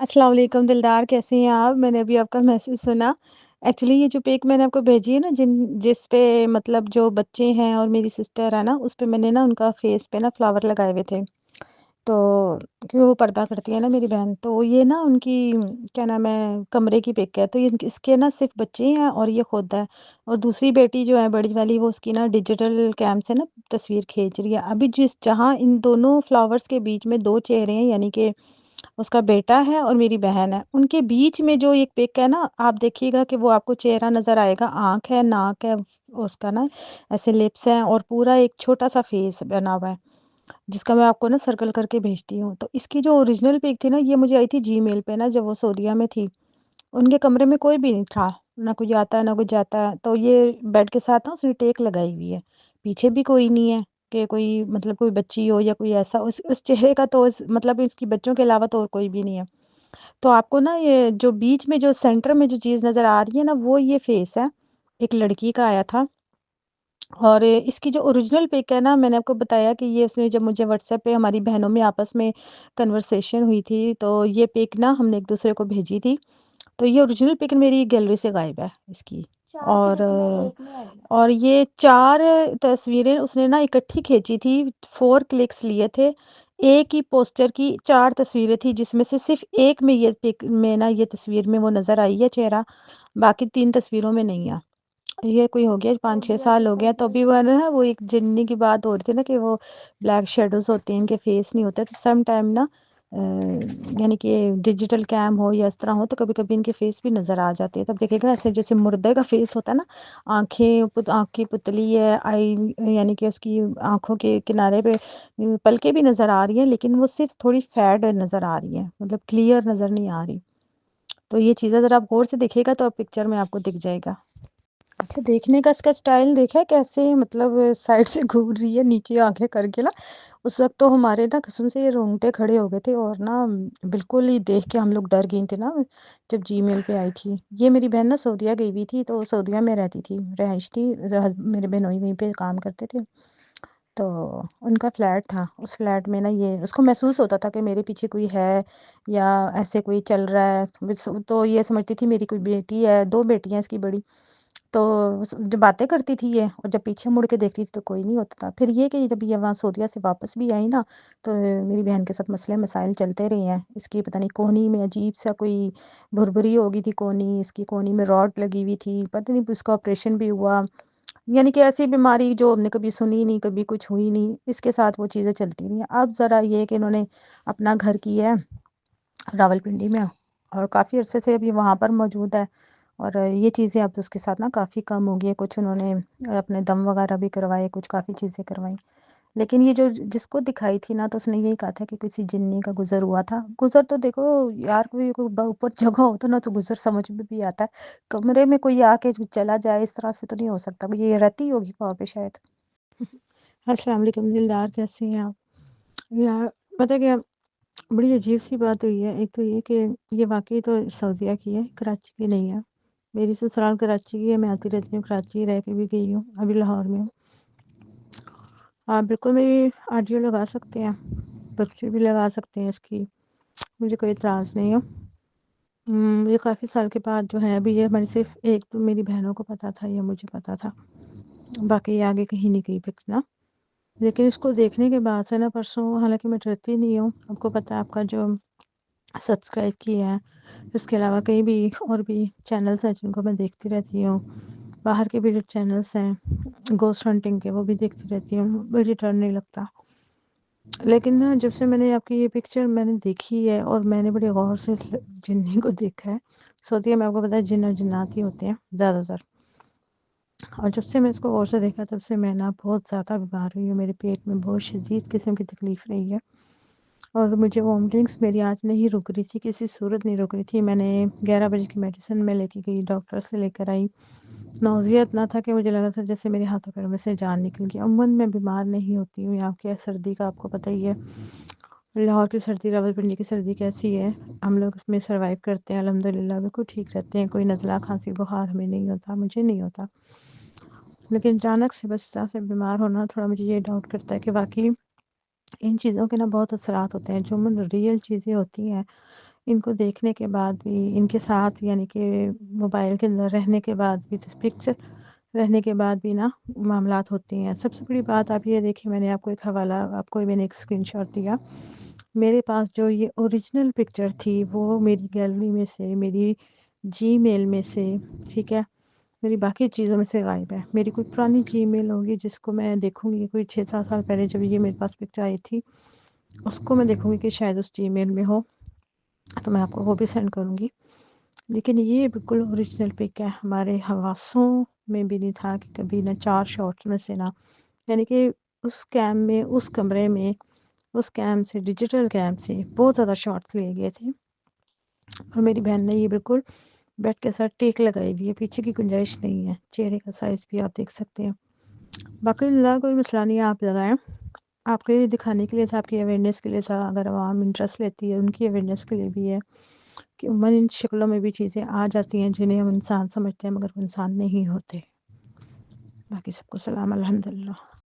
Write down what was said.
السلام علیکم دلدار، کیسے ہیں آپ؟ میں نے ابھی آپ کا میسج سنا۔ ایکچولی یہ جو پک میں نے آپ کو بھیجی ہے نا، جس پہ مطلب جو بچے ہیں اور میری سسٹر ہے نا، اس پہ میں نے نا ان کا فیس پہ نا فلاور لگائے ہوئے تھے، تو کیونکہ وہ پردہ کرتی ہے نا میری بہن، تو یہ نا ان کی کیا نام ہے کمرے کی پک ہے، تو یہ اس کے نا صرف بچے ہیں اور یہ خود ہے، اور دوسری بیٹی جو ہے بڑی والی وہ اس کی نا ڈیجیٹل کیم سے نا تصویر کھینچ رہی ہے۔ ابھی جہاں ان دونوں فلاورز کے بیچ میں دو چہرے ہیں، یعنی کہ اس کا بیٹا ہے اور میری بہن ہے، ان کے بیچ میں جو ایک پک ہے نا، آپ دیکھیے گا کہ وہ آپ کو چہرہ نظر آئے گا، آنکھ ہے، ناک ہے اس کا نا، ایسے لپس ہیں، اور پورا ایک چھوٹا سا فیس بنا ہوا ہے، جس کا میں آپ کو نا سرکل کر کے بھیجتی ہوں۔ تو اس کی جو اوریجنل پک تھی نا، یہ مجھے آئی تھی جی میل پہ نا، جب وہ سعودیہ میں تھی، ان کے کمرے میں کوئی بھی نہیں تھا، نہ کوئی آتا ہے نہ کوئی جاتا ہے، تو یہ بیڈ کے ساتھ نا اس نے ٹیک لگائی ہوئی ہے، پیچھے بھی کوئی نہیں ہے کہ کوئی مطلب کوئی بچی ہو یا کوئی ایسا اس چہرے کا، تو مطلب اس کی بچوں کے علاوہ تو اور کوئی بھی نہیں ہے۔ تو آپ کو نا یہ جو بیچ میں جو سینٹر میں جو چیز نظر آ رہی ہے نا، وہ یہ فیس ہے، ایک لڑکی کا آیا تھا۔ اور اس کی جو اوریجنل پک ہے نا، میں نے آپ کو بتایا کہ یہ اس نے جب مجھے واٹس ایپ پہ ہماری بہنوں میں آپس میں کنورسیشن ہوئی تھی، تو یہ پک نا ہم نے ایک دوسرے کو بھیجی تھی، تو یہ اوریجنل پک میری گیلری سے غائب ہے اس کی۔ اور یہ 4 تصویریں اس نے نا اکٹھی کھینچی تھی، 4 کلکس لیے تھے، ایک ہی پوسٹر کی 4 تصویریں تھی، جس میں سے صرف ایک میں یہ پک میں نا یہ تصویر میں وہ نظر آئی ہے چہرہ، باقی 3 تصویروں میں نہیں ہے۔ یہ کوئی ہو گیا 5-6 سال ہو گیا، تو ابھی وہ نا وہ ایک جننی کی بات ہو رہی تھی نا، کہ وہ بلیک شیڈوز ہوتے ہیں، ان کے فیس نہیں ہوتے، تو سم ٹائم نا یعنی کہ ڈیجیٹل کیم ہو یا اس طرح ہو، تو کبھی کبھی ان کے فیس بھی نظر آ جاتے ہیں۔ تب دیکھے گا ایسے جیسے مردے کا فیس ہوتا ہے نا، آنکھ کی پتلی ہے، آئی یعنی کہ اس کی آنکھوں کے کنارے پہ پلکیں بھی نظر آ رہی ہیں، لیکن وہ صرف تھوڑی فیڈ نظر آ رہی ہے، مطلب کلیئر نظر نہیں آ رہی۔ تو یہ چیزیں ذرا آپ غور سے دیکھیے گا تو پکچر میں آپ کو دکھ جائے گا۔ اچھا، دیکھنے کا اس کا سٹائل دیکھا ہے کیسے، مطلب سائڈ سے گھور رہی ہے نیچے آنکھیں کر کے نا، اس وقت تو ہمارے نا قسم سے یہ رونگٹے کھڑے ہو گئے تھے، اور نا بالکل ہی دیکھ کے ہم لوگ ڈر گئے تھے نا جب جی میل پہ آئی تھی۔ یہ میری بہن نا سعودیہ گئی ہوئی تھی، تو سعودیہ میں رہتی تھی، رہائش تھی، میرے بہنوئی وہیں پہ کام کرتے تھے، تو ان کا فلیٹ تھا، اس فلیٹ میں نا یہ اس کو محسوس ہوتا تھا کہ میرے پیچھے کوئی ہے یا ایسے کوئی چل رہا ہے، تو یہ سمجھتی تھی میری کوئی بیٹی ہے، 2 بیٹیاں اس کی بڑی، تو جب باتیں کرتی تھی یہ، اور جب پیچھے مڑ کے دیکھتی تھی تو کوئی نہیں ہوتا تھا۔ پھر یہ کہ جب یہ وہاں سعودیہ سے واپس بھی آئی نا، تو میری بہن کے ساتھ مسئلے مسائل چلتے رہے ہیں، اس کی پتہ نہیں کونی میں عجیب سا کوئی بھربری ہو گئی تھی، کونی اس کی کونی میں راڈ لگی ہوئی تھی، پتہ نہیں اس کا آپریشن بھی ہوا، یعنی کہ ایسی بیماری جو ہم نے کبھی سنی نہیں، کبھی کچھ ہوئی نہیں، اس کے ساتھ وہ چیزیں چلتی رہی ہیں۔ اب ذرا یہ کہ انہوں نے اپنا گھر کی ہے راولپنڈی میں، اور کافی عرصے سے ابھی وہاں پر موجود ہے، اور یہ چیزیں اب اس کے ساتھ نا کافی کم ہو گئی ہے، کچھ انہوں نے اپنے دم وغیرہ بھی کروائے، کچھ کافی چیزیں کروائیں، لیکن یہ جو جس کو دکھائی تھی نا، تو اس نے یہی کہا تھا کہ کسی جنی کا گزر ہوا تھا۔ گزر تو دیکھو یار، کوئی اوپر جگہ ہو تو نا تو گزر سمجھ میں بھی آتا ہے، کمرے میں کوئی آ کے چلا جائے اس طرح سے تو نہیں ہو سکتا، یہ رہتی ہوگی وہاں پہ شاید۔ السلام علیکم دلدار، کیسے ہیں آپ؟ یار پتہ کیا، بڑی عجیب سی بات ہوئی ہے۔ ایک تو یہ کہ یہ واقعی تو سعودیہ کی ہے، کراچی کی نہیں ہے۔ میری سسرال کراچی کی ہے، میں آتی رہتی ہوں کراچی، رہ کے بھی گئی ہوں، ابھی لاہور میں ہوں۔ آپ بالکل میری آڈیو لگا سکتے ہیں، بچے بھی لگا سکتے ہیں اس کی، مجھے کوئی اعتراض نہیں ہے۔ یہ کافی سال کے بعد جو ہے، ابھی یہ ہماری صرف ایک تو میری بہنوں کو پتہ تھا یا مجھے پتہ تھا، باقی یہ آگے کہیں نہیں گئی پکس نا۔ لیکن اس کو دیکھنے کے بعد سے نا پرسوں، حالانکہ میں ڈرتی نہیں ہوں، آپ کو پتہ ہے آپ کا جو سبسکرائب کیا ہے، اس کے علاوہ کئی بھی اور بھی چینلز ہیں جن کو میں دیکھتی رہتی ہوں، باہر کے بھی جو چینلز ہیں گوسٹ ہنٹنگ کے، وہ بھی دیکھتی رہتی ہوں، مجھے ڈر نہیں لگتا۔ لیکن نا جب سے میں نے آپ کی یہ پکچر میں نے دیکھی ہے، اور میں نے بڑے غور سے اس جنی کو دیکھا ہے، سعودیہ میں آپ کو پتہ ہے جن اور جنات ہی ہوتے ہیں زیادہ تر، اور جب سے میں اس کو غور سے دیکھا تب سے میں نا بہت زیادہ بیمار ہوئی ہوں، میرے پیٹ میں بہت شدید قسم کی تکلیف رہی ہے، اور مجھے وامٹنگس میری آج نہیں رک رہی تھی، کسی صورت نہیں رک رہی تھی۔ میں نے 11 بجے کی میڈیسن میں لے کے گئی، ڈاکٹر سے لے کر آئی، نوزیہ اتنا تھا کہ مجھے لگا تھا جیسے میرے ہاتھوں پیروں میں سے جان نکل گئی۔ عموماً میں بیمار نہیں ہوتی ہوں، یہاں کی سردی کا آپ کو پتہ ہی ہے، لاہور کی سردی، راولپنڈی کی سردی کیسی ہے، ہم لوگ اس میں سروائیو کرتے ہیں الحمدللہ، بالکل ٹھیک رہتے ہیں، کوئی نزلہ کھانسی بخار ہمیں نہیں ہوتا، مجھے نہیں ہوتا۔ لیکن اچانک سے بس سے بیمار ہونا، تھوڑا مجھے یہ ڈاؤٹ کرتا ہے کہ واقعی ان چیزوں کے نا بہت اثرات ہوتے ہیں، جو ریئل چیزیں ہوتی ہیں ان کو دیکھنے کے بعد بھی ان کے ساتھ یعنی کہ موبائل کے اندر رہنے کے بعد بھی پکچر رہنے کے بعد بھی نا معاملات ہوتے ہیں. سب سے بڑی بات آپ یہ دیکھیں، میں نے آپ کو ایک حوالہ، آپ کو میں نے ایک اسکرین شاٹ دیا. میرے پاس جو یہ اوریجنل پکچر تھی وہ میری گیلری میں سے، میری جی میل میں سے، ٹھیک ہے، میری باقی چیزوں میں سے غائب ہے. میری کوئی پرانی جی میل ہوگی جس کو میں دیکھوں گی، کوئی 6-7 سال پہلے جب یہ میرے پاس پکچر آئی تھی اس کو میں دیکھوں گی کہ شاید اس جی میل میں ہو، تو میں آپ کو وہ بھی سینڈ کروں گی. لیکن یہ بالکل اوریجنل پک ہے. ہمارے حواسوں میں بھی نہیں تھا کہ کبھی نہ 4 شاٹس میں سے، نہ یعنی کہ اس کیم میں، اس کمرے میں، اس کیم سے، ڈیجیٹل کیم سے بہت زیادہ شاٹس لیے گئے تھے. اور میری بہن نے یہ بالکل بیڈ کے ساتھ ٹیک لگائی ہوئی ہے، پیچھے کی گنجائش نہیں ہے. چہرے کا سائز بھی آپ دیکھ سکتے ہیں. باقی اللہ کوئی مسئلہ نہیں ہے، آپ لگائیں. آپ کے دکھانے کے لیے تھا، آپ کی اویئرنیس کے لیے تھا. اگر عوام انٹرسٹ لیتی ہے ان کی اویئرنیس کے لیے بھی ہے کہ عموماً ان شکلوں میں بھی چیزیں آ جاتی ہیں جنہیں ہم انسان سمجھتے ہیں مگر وہ انسان نہیں ہوتے. باقی سب کو سلام، الحمدللہ.